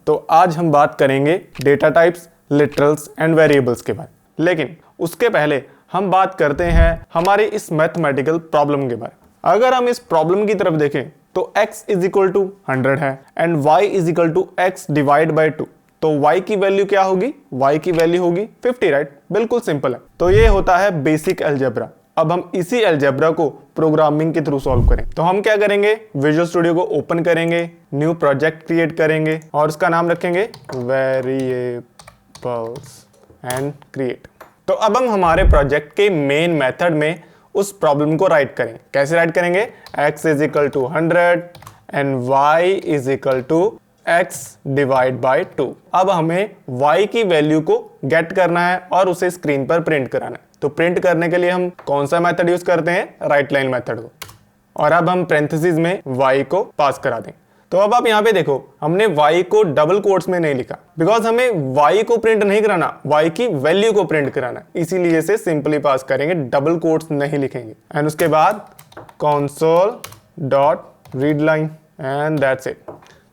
तो आज हम बात करेंगे data types, literals and variables के बारे में। लेकिन उसके पहले हम बात करते हैं हमारी इस मैथमेटिकल प्रॉब्लम के बारे में। अगर हम इस प्रॉब्लम की तरफ देखें तो x इज इक्वल टू 100 है and y is equal to x divide by 2। तो y की वैल्यू क्या होगी? y की वैल्यू होगी 50, राइट? बिल्कुल सिंपल है। तो ये होता है बेसिक अलजेब्रा। अब हम इसी अलजेब्रा को प्रोग्रामिंग के थ्रू सॉल्व करें तो हम क्या करेंगे, विजुअल स्टूडियो को ओपन करेंगे, न्यू प्रोजेक्ट क्रिएट करेंगे और उसका नाम रखेंगे वेरिएबल्स एंड क्रिएट। तो अब हम हमारे प्रोजेक्ट के मेन मेथड में उस प्रॉब्लम को राइट करेंगे। कैसे राइट करेंगे? x is equal to 100 and y is equal to x divide by 2। अब हमें y की वैल्यू को गेट करना है और उसे स्क्रीन पर प्रिंट कराना है। तो प्रिंट करने के लिए हम कौन सा मेथड यूज करते हैं? राइट लाइन मेथड को। और अब हम पेरेंथेसिस में y को पास करा दें। तो अब आप यहाँ पे देखो, हमने y को डबल कोट्स में नहीं लिखा बिकॉज हमें y को प्रिंट नहीं कराना, y की वैल्यू को प्रिंट कराना, इसीलिए से सिंपली पास करेंगे, डबल कोट्स नहीं लिखेंगे। एंड उसके बाद console.readline एंड दैट्स इट।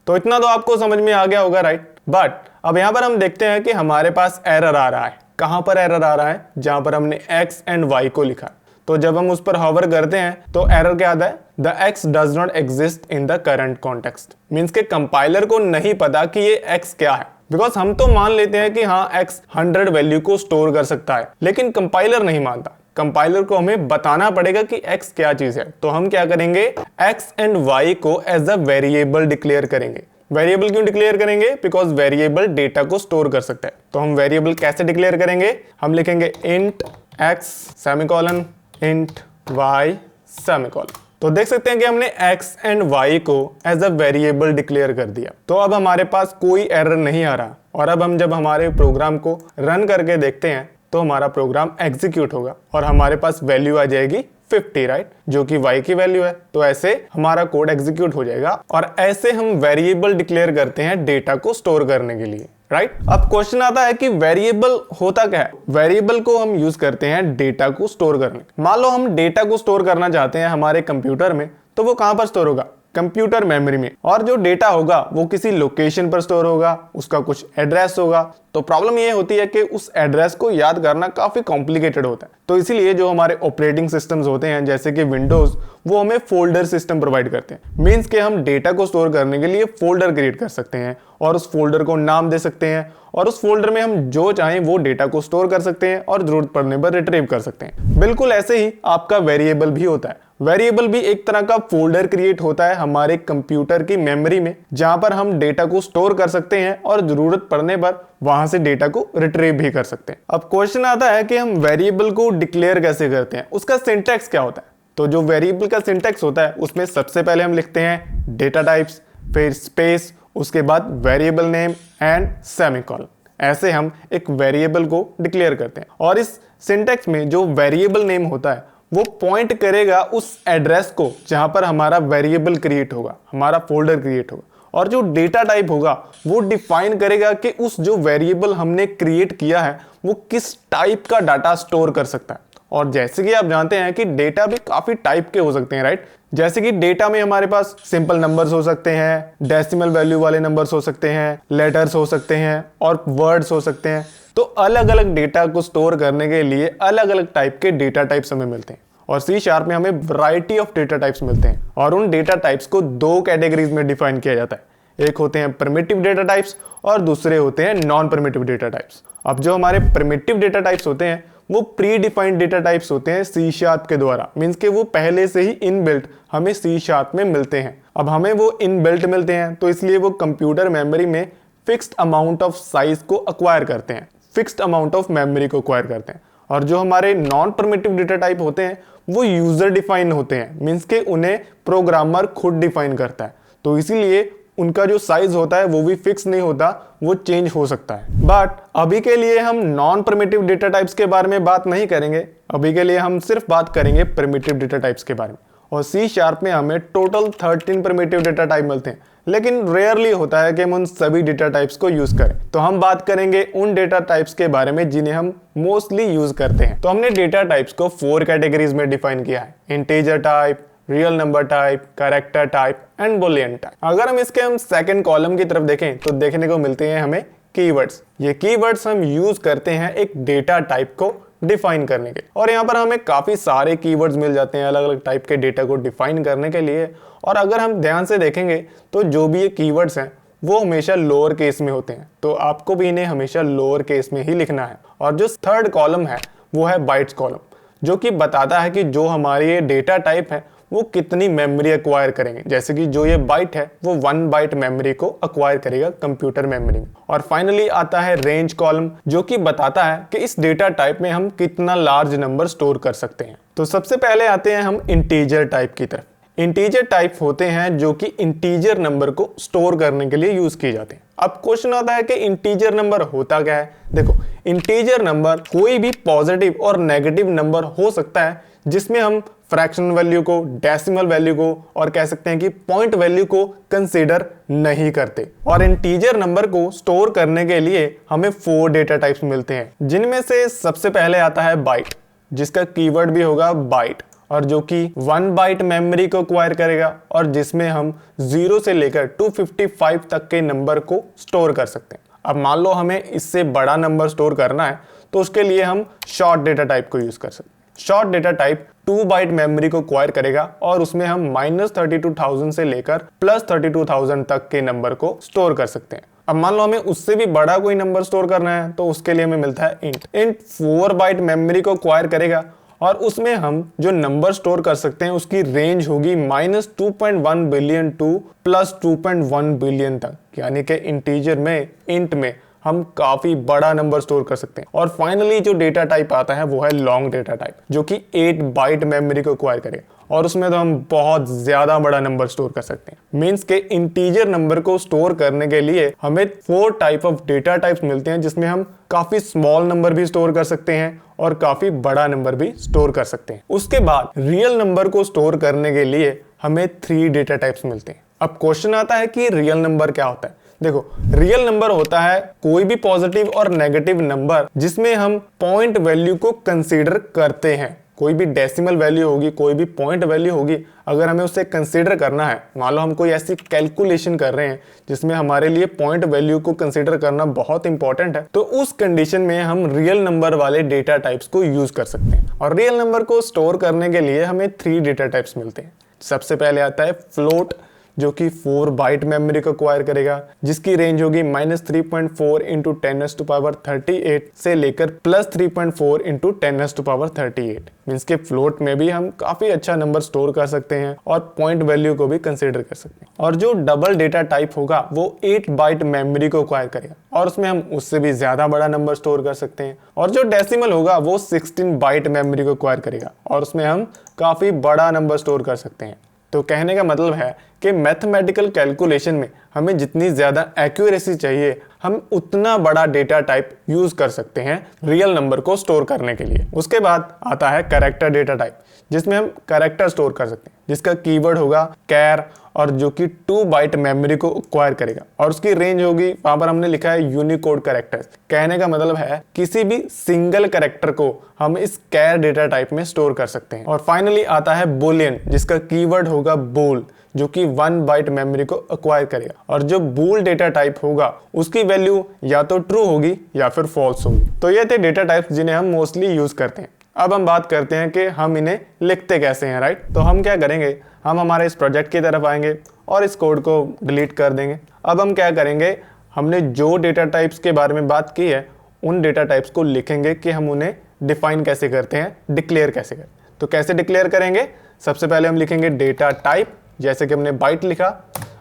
तो इतना तो आपको समझ में आ गया होगा, राइट? बट अब यहाँ पर हम देखते हैं कि हमारे पास एरर आ रहा है। कहां पर एरर आ रहा है? जहां पर हमने x एंड y को लिखा। तो जब हम उस पर हॉवर करते हैं तो एरर क्या आता है? The x does not exist in the current context. Means के कंपाइलर को नहीं पता कि ये x क्या है। बिकॉज हम तो मान लेते हैं कि हाँ x 100 वैल्यू को स्टोर कर सकता है, लेकिन कंपाइलर नहीं मानता। कंपाइलर को हमें बताना पड़ेगा कि x क्या चीज है। तो हम क्या करेंगे, x एंड y को एज अ वेरिएबल डिक्लेयर करेंगे। वेरिएबल क्यों डिक्लेयर करेंगे? बिकॉज वेरिएबल डेटा को स्टोर कर सकता है। तो हम वेरिएबल कैसे डिक्लेयर करेंगे? हम लिखेंगे int x semicolon int y semicolon. तो देख सकते हैं कि हमने x एंड y को एज अ वेरिएबल डिक्लेयर कर दिया। तो अब हमारे पास कोई एरर नहीं आ रहा। और अब हम जब हमारे प्रोग्राम को रन करके देखते हैं तो हमारा प्रोग्राम एग्जीक्यूट होगा और हमारे पास वैल्यू आ जाएगी 50, राइट? जो कि y की वैल्यू है। तो ऐसे हमारा कोड एग्जीक्यूट हो जाएगा और ऐसे हम वेरिएबल डिक्लेयर करते हैं डेटा को स्टोर करने के लिए, राइट? अब क्वेश्चन आता है कि वेरिएबल होता क्या है? वेरिएबल को हम यूज करते हैं डेटा को स्टोर करने। मान लो हम डेटा को स्टोर करना चाहते हैं हमारे कंप्यूटर में, तो वो कहां पर स्टोर होगा? कंप्यूटर मेमोरी में। और जो डेटा होगा वो किसी लोकेशन पर स्टोर होगा, उसका कुछ एड्रेस होगा। तो प्रॉब्लम ये होती है कि उस एड्रेस को याद करना काफी कॉम्प्लिकेटेड होता है। तो इसीलिए जो हमारे ऑपरेटिंग सिस्टम्स होते हैं जैसे कि विंडोज, वो हमें फोल्डर सिस्टम प्रोवाइड करते हैं। मीन्स के हम डेटा को स्टोर करने के लिए फोल्डर क्रिएट कर सकते हैं और उस फोल्डर को नाम दे सकते हैं और उस फोल्डर में हम जो चाहें वो डेटा को स्टोर कर सकते हैं और जरूरत पड़ने पर रिट्रीव कर सकते हैं। बिल्कुल ऐसे ही आपका वेरिएबल भी होता है। वेरिएबल भी एक तरह का फोल्डर क्रिएट होता है हमारे कंप्यूटर की मेमोरी में, जहां पर हम डेटा को स्टोर कर सकते हैं और जरूरत पड़ने पर वहां से डेटा को रिट्रीव भी कर सकते हैं। अब क्वेश्चन आता है कि हम वेरिएबल को डिक्लेयर कैसे करते हैं, उसका सिंटैक्स क्या होता है? तो जो वेरिएबल का सिंटैक्स होता है उसमें सबसे पहले हम लिखते हैं डेटा टाइप्स, फिर स्पेस, उसके बाद वेरिएबल नेम एंड सेमीकोलन। ऐसे हम एक वेरिएबल को डिक्लेयर करते हैं। और इस सिंटैक्स में जो वेरिएबल नेम होता है वो पॉइंट करेगा उस एड्रेस को जहां पर हमारा वेरिएबल क्रिएट होगा, हमारा फोल्डर क्रिएट होगा। और जो डेटा टाइप होगा वो डिफाइन करेगा कि उस जो वेरिएबल हमने क्रिएट किया है वो किस टाइप का डाटा स्टोर कर सकता है। और जैसे कि आप जानते हैं कि डेटा भी काफी टाइप के हो सकते हैं, राइट? जैसे कि डेटा में हमारे पास सिंपल नंबर्स हो सकते हैं, डेसिमल वैल्यू वाले नंबर्स हो सकते हैं, लेटर्स हो सकते हैं और वर्ड्स हो सकते हैं। तो अलग अलग डेटा को स्टोर करने के लिए अलग अलग टाइप के डेटा टाइप्स हमें मिलते हैं। और C# में हमें वैरायटी ऑफ डेटा टाइप्स मिलते हैं और उन डेटा टाइप्स को दो कैटेगरीज में डिफाइन किया जाता है। एक होते हैं प्रिमिटिव डेटा टाइप्स और दूसरे होते हैं नॉन प्रिमिटिव डेटा टाइप्स। अब जो हमारे प्रिमिटिव डेटा टाइप्स होते हैं वो प्री डिफाइंड डेटा टाइप्स होते हैं C# के द्वारा। मीन्स के वो पहले से ही इनबिल्ट हमें C# में मिलते हैं। अब हमें वो इनबिल्ट मिलते हैं तो इसलिए वो कंप्यूटर मेमोरी में फिक्स्ड अमाउंट ऑफ साइज को अक्वायर करते हैं, फिक्स्ड अमाउंट ऑफ मेमोरी को अक्वायर करते हैं। और जो हमारे नॉन प्रिमिटिव डेटा टाइप होते हैं वो यूजर डिफाइन होते हैं। मीन्स के उन्हें प्रोग्रामर खुद डिफाइन करता है। तो इसीलिए उनका जो साइज होता है वो भी फिक्स नहीं होता, वो चेंज हो सकता है। बट अभी के लिए हम नॉन प्रिमिटिव डेटा टाइप्स के बारे में बात नहीं करेंगे। अभी के लिए हम सिर्फ बात करेंगे प्रिमिटिव डेटा टाइप्स के बारे में। और C# में हमें टोटल 13 प्रिमिटिव डेटा टाइप मिलते हैं, लेकिन रेयरली होता है कि हम उन सभी डेटा टाइप्स को यूज करें। तो हम बात करेंगे उन डेटा टाइप्स के बारे में जिन्हें हम मोस्टली यूज करते हैं। तो हमने डेटा टाइप्स को 4 कैटेगरीज में डिफाइन किया है: integer type, real number type, character type and Boolean type. अगर हम इसके सेकंड कॉलम की तरफ देखें तो देखने को मिलते हैं हमें कीवर्ड्स। ये कीवर्ड्स हम यूज करते हैं एक डेटा टाइप को डिफाइन करने के, और यहाँ पर हमें काफी सारे कीवर्ड्स मिल जाते हैं अलग अलग टाइप के डेटा को डिफाइन करने के लिए। और अगर हम ध्यान से देखेंगे तो जो भी ये कीवर्ड्स हैं वो हमेशा लोअर केस में होते हैं, तो आपको भी इन्हें हमेशा लोअर केस में ही लिखना है। और जो थर्ड कॉलम है वो है बाइट्स कॉलम, जो कि बताता है कि जो हमारी ये डेटा टाइप है वो कितनी मेमोरी एक्वायर करेंगे। जैसे कि जो ये बाइट है वो 1 बाइट मेमोरी को एक्वायर करेगा कंप्यूटर मेमोरी में। और फाइनली आता है रेंज कॉलम, जो कि बताता है कि इस डेटा टाइप में हम कितना लार्ज नंबर स्टोर कर सकते हैं। तो सबसे पहले आते हैं हम इंटीजर टाइप की तरफ। इंटीजर टाइप होते हैं जो कि इंटीजर नंबर को स्टोर करने के लिए यूज किए जाते हैं। अब क्वेश्चन आता है कि इंटीजर नंबर होता क्या है। देखो, इंटीजर नंबर कोई भी पॉजिटिव और नेगेटिव नंबर हो सकता है जिसमें हम फ्रैक्शनल वैल्यू को, डेसिमल वैल्यू को और कह सकते हैं कि पॉइंट वैल्यू को कंसीडर नहीं करते। और इंटीजर नंबर को स्टोर करने के लिए हमें 4 डेटा टाइप्स मिलते हैं, जिनमें से सबसे पहले आता है बाइट, जिसका कीवर्ड भी होगा बाइट, और जो कि 1 बाइट मेमोरी को एक्वायर करेगा और जिसमें हम 0 से लेकर 255 तक के नंबर को स्टोर कर सकते हैं। अब मान लो हमें इससे बड़ा नंबर स्टोर करना है तो उसके लिए हम शॉर्ट डेटा टाइप को यूज कर सकते हैं। Short data type 2 byte memory को एक्वायर करेगा और उसमें हम -32,000 से लेकर +32,000 तक के नंबर को स्टोर कर सकते हैं। अब मान लो हमें उससे भी बड़ा कोई नंबर स्टोर करना है तो उसके लिए हमें मिलता है इंट 4 बाइट मेमोरी को एक्वायर करेगा और उसमें हम जो नंबर स्टोर कर सकते हैं उसकी रेंज होगी -2.1 बिलियन टू +2.1 बिलियन तक, यानी कि इंटीजर में, इंट में हम काफी बड़ा नंबर स्टोर कर सकते हैं। और फाइनली जो डेटा टाइप आता है वो है लॉन्ग डेटा टाइप, जो कि 8 बाइट मेमोरी को एक्वायर करेगा और उसमें तो हम बहुत ज्यादा बड़ा नंबर स्टोर कर सकते हैं। मींस के इंटीजर नंबर को स्टोर करने के लिए हमें 4 टाइप ऑफ डेटा टाइप्स मिलते हैं, जिसमें हम काफी स्मॉल नंबर भी स्टोर कर सकते हैं और काफी बड़ा नंबर भी स्टोर कर सकते हैं। उसके बाद रियल नंबर को स्टोर करने के लिए हमें 3 डेटा टाइप्स मिलते हैं। अब क्वेश्चन आता है कि रियल नंबर क्या होता है। देखो, रियल नंबर होता है कोई भी पॉजिटिव और नेगेटिव नंबर जिसमें हम पॉइंट वैल्यू को कंसीडर करते हैं। कोई भी डेसिमल वैल्यू होगी, कोई भी पॉइंट वैल्यू होगी, अगर हमें उसे कंसीडर करना है, मान लो हम कोई ऐसी कैलकुलेशन कर रहे हैं जिसमें हमारे लिए पॉइंट वैल्यू को कंसीडर करना बहुत इंपॉर्टेंट है, तो उस कंडीशन में हम रियल नंबर वाले डेटा टाइप्स को यूज कर सकते हैं। और रियल नंबर को स्टोर करने के लिए हमें 3 डेटा टाइप्स मिलते हैं। सबसे पहले आता है फ्लोट, जो कि 4 बाइट मेमोरी को एक्वायर करेगा, जिसकी रेंज होगी -3.4 इंटू 10⁻38 से लेकर +3.4 इंटू 10⁻38। मीन्स के फ्लोट में भी हम काफी अच्छा नंबर स्टोर कर सकते हैं और पॉइंट वैल्यू को भी कंसीडर कर सकते हैं। और जो डबल डेटा टाइप होगा वो 8 बाइट मेमोरी को एक्वायर करेगा और उसमें हम उससे भी ज्यादा बड़ा नंबर स्टोर कर सकते हैं। और जो डेसिमल होगा वो 16 बाइट मेमोरी को एक्वायर करेगा और उसमें हम काफी बड़ा नंबर स्टोर कर सकते हैं। तो कहने का मतलब है कि मैथमेटिकल कैलकुलेशन में हमें जितनी ज़्यादा एक्यूरेसी चाहिए, हम उतना बड़ा डेटा टाइप यूज़ कर सकते हैं रियल नंबर को स्टोर करने के लिए। उसके बाद आता है कैरेक्टर डेटा टाइप, जिसमें हम कैरेक्टर स्टोर कर सकते हैं, जिसका कीवर्ड होगा कैर, और जो कि 2 बाइट मेमोरी को एक्वायर करेगा और उसकी रेंज होगी, वहां पर हमने लिखा है यूनिकोड कैरेक्टर्स। कहने का मतलब है किसी भी सिंगल कैरेक्टर को हम इस कैर डेटा टाइप में स्टोर कर सकते हैं। और फाइनली आता है बुलियन, जिसका कीवर्ड होगा बूल, जो कि 1 बाइट मेमोरी को एक्वायर करेगा और जो बूल डेटा टाइप होगा उसकी वैल्यू या तो ट्रू होगी या फिर फॉल्स होगी। तो ये थे डेटा टाइप्स जिन्हें हम मोस्टली यूज करते हैं। अब हम बात करते हैं कि हम इन्हें लिखते कैसे हैं, राइट। तो हम क्या करेंगे, हम हमारे इस प्रोजेक्ट की तरफ आएंगे और इस कोड को डिलीट कर देंगे। अब हम क्या करेंगे, हमने जो डेटा टाइप्स के बारे में बात की है उन डेटा टाइप्स को लिखेंगे कि हम उन्हें डिफाइन कैसे करते हैं, डिक्लेयर कैसे करते हैं। तो कैसे डिक्लेयर करेंगे, सबसे पहले हम लिखेंगे डेटा टाइप, जैसे कि हमने बाइट लिखा,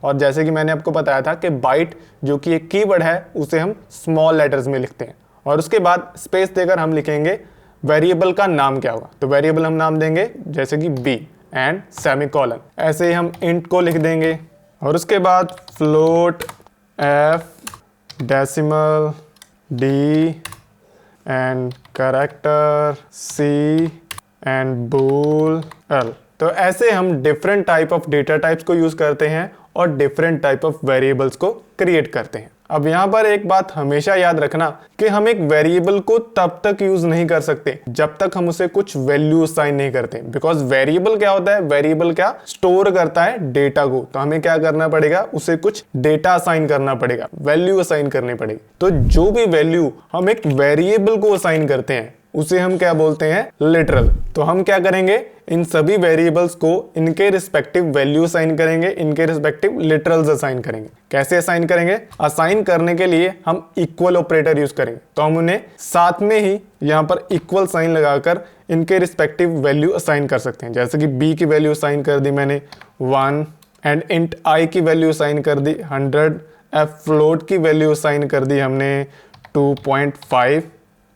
और जैसे कि मैंने आपको बताया था कि बाइट जो कि एक कीवर्ड है उसे हम स्मॉल लेटर्स में लिखते हैं। और उसके बाद स्पेस देकर हम लिखेंगे वेरिएबल का नाम क्या होगा। तो वेरिएबल हम नाम देंगे जैसे कि बी एंड सेमीकोलन। ऐसे ही हम इंट को लिख देंगे और उसके बाद float F, decimal D and character C and bool L. तो ऐसे हम different type of data types को यूज करते हैं और डिफरेंट टाइप ऑफ वेरिएबल्स को क्रिएट करते हैं। अब यहाँ पर एक बात हमेशा याद रखना कि हम एक वेरिएबल को तब तक यूज नहीं कर सकते जब तक हम उसे कुछ वैल्यू असाइन नहीं करते, बिकॉज वेरिएबल क्या होता है, वेरिएबल क्या स्टोर करता है डेटा को, तो हमें क्या करना पड़ेगा, उसे कुछ डेटा असाइन करना पड़ेगा, वैल्यू असाइन करनी पड़ेगी। तो जो भी वैल्यू हम एक वेरिएबल को असाइन करते हैं उसे हम क्या बोलते हैं, लिटरल। तो हम क्या करेंगे, इन सभी वेरिएबल्स को इनके रिस्पेक्टिव वैल्यू असाइन करेंगे, इनके रिस्पेक्टिव लिटरल्स असाइन करेंगे। कैसे असाइन करेंगे, असाइन करने के लिए हम इक्वल ऑपरेटर यूज करेंगे। तो हम उन्हें साथ में ही यहाँ पर इक्वल साइन लगाकर इनके रिस्पेक्टिव वैल्यू असाइन कर सकते हैं। जैसे कि b की वैल्यू असाइन कर दी मैंने 1 एंड इंट i की वैल्यू असाइन कर दी 100, f फ्लोट की वैल्यू असाइन कर दी हमने 2.5।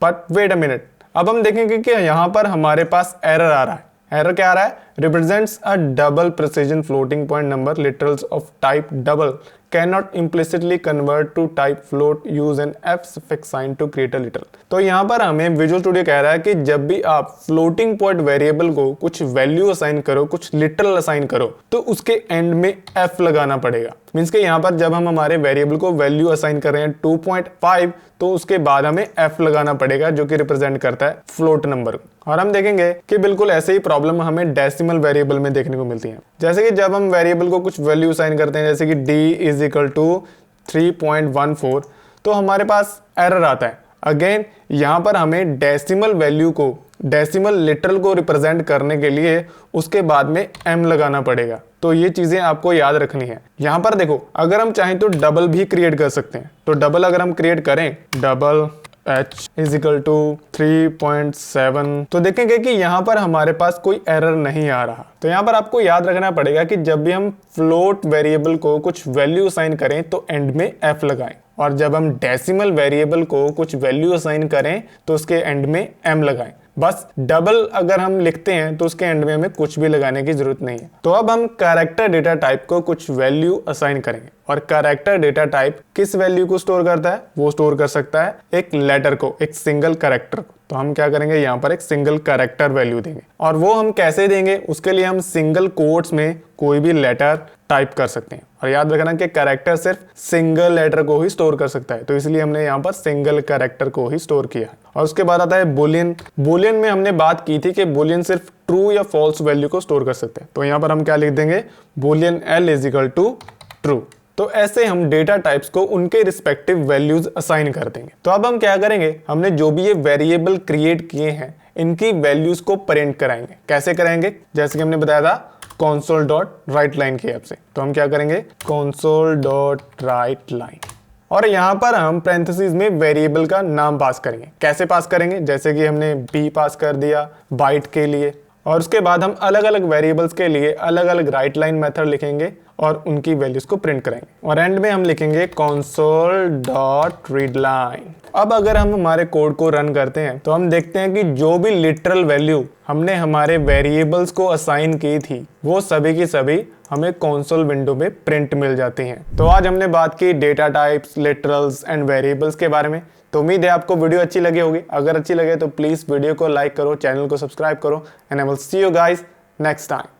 बट वेट अ मिनट, अब हम देखेंगे कि यहाँ पर हमारे पास एरर आ रहा है। एरर क्या आ रहा है, represents a double precision floating point number literals of type double cannot implicitly convert to type float, use an f suffix sign to create a literal। तो यहाँ पर हमें विजुअल स्टूडियो कह रहा है कि जब भी आप फ्लोटिंग पॉइंट वेरिएबल को कुछ वैल्यू असाइन करो, कुछ लिटरल असाइन करो, तो उसके एंड में f लगाना पड़ेगा। मीन्स कि यहाँ पर जब हम हमारे वेरिएबल को वैल्यू असाइन कर रहे हैं 2.5, तो उसके बाद हमें f लगाना पड़ेगा जो कि रिप्रेजेंट करता है फ्लोट नंबर को। और हम देखेंगे कि बिल्कुल ऐसे ही प्रॉब्लम हमें डेसिमल वेरिएबल में देखने को मिलती है। जैसे कि जब हम वेरिएबल को कुछ वैल्यू असाइन करते हैं, जैसे कि d इज इक्वल टू 3.14, तो हमारे पास एरर आता है। अगेन यहाँ पर हमें डेसिमल वैल्यू को, डेसिमल लिटरल को रिप्रेजेंट करने के लिए उसके बाद में m लगाना पड़ेगा। तो ये चीजें आपको याद रखनी है। यहाँ पर देखो, अगर हम चाहें तो डबल भी क्रिएट कर सकते हैं। तो डबल अगर हम क्रिएट करें, double h is equal to 3.7, तो देखेंगे कि यहाँ पर हमारे पास कोई एरर नहीं आ रहा। तो यहाँ पर आपको याद रखना पड़ेगा कि जब भी हम फ्लोट वेरिएबल को कुछ वैल्यू असाइन करें तो एंड में f लगाएं, और जब हम डेसिमल वेरिएबल को कुछ वैल्यू असाइन करें तो उसके एंड में m लगाएं। बस डबल अगर हम लिखते हैं तो उसके एंड में हमें कुछ भी लगाने की जरूरत नहीं है। तो अब हम कैरेक्टर डेटा टाइप को कुछ वैल्यू असाइन करेंगे, और कैरेक्टर डेटा टाइप किस वैल्यू को स्टोर करता है, वो स्टोर कर सकता है एक लेटर को, एक सिंगल कैरेक्टर को। तो हम क्या करेंगे, यहाँ पर एक सिंगल कैरेक्टर वैल्यू देंगे, और वो हम कैसे देंगे, उसके लिए हम सिंगल कोट्स में कोई भी लेटर टाइप कर सकते हैं। और याद रखना कि कैरेक्टर सिर्फ सिंगल लेटर को ही स्टोर कर सकता है, तो इसलिए हमने यहाँ पर सिंगल कैरेक्टर को ही स्टोर किया है। और उसके बाद आता है बुलियन। बुलियन में हमने बात की थी कि बुलियन सिर्फ ट्रू या फॉल्स वैल्यू को स्टोर कर सकते हैं। तो यहाँ पर हम क्या लिख देंगे, boolean l is equal to true. तो ऐसे हम डेटा टाइप्स को उनके रिस्पेक्टिव वैल्यूज असाइन कर देंगे। तो अब हम क्या करेंगे, हमने जो भी ये वेरिएबल क्रिएट किए हैं इनकी वैल्यूज को प्रिंट कराएंगे। कैसे कराएंगे, जैसे कि हमने बताया था console.writeLine की हेल्प से। तो हम क्या करेंगे, console.writeLine, और यहाँ पर हम पैरेंथेसिस में वेरिएबल का नाम पास करेंगे। कैसे पास करेंगे, जैसे कि हमने b पास कर दिया बाइट के लिए, और उसके बाद हम अलग अलग वेरिएबल्स के लिए अलग अलग राइट लाइन मेथड लिखेंगे और उनकी वैल्यूज को प्रिंट करेंगे, और एंड में हम लिखेंगे console.readline। अब अगर हम हमारे कोड को रन करते हैं तो हम देखते हैं कि जो भी लिटरल वैल्यू हमने हमारे वेरिएबल्स को असाइन की थी वो सभी की सभी हमें कंसोल विंडो में प्रिंट मिल जाती हैं। तो आज हमने बात की data types, literals and variables के बारे में। तो उम्मीद है आपको वीडियो अच्छी लगी होगी। अगर अच्छी लगे तो प्लीज वीडियो को लाइक करो, चैनल को सब्सक्राइब करो, and I will see you guys next time.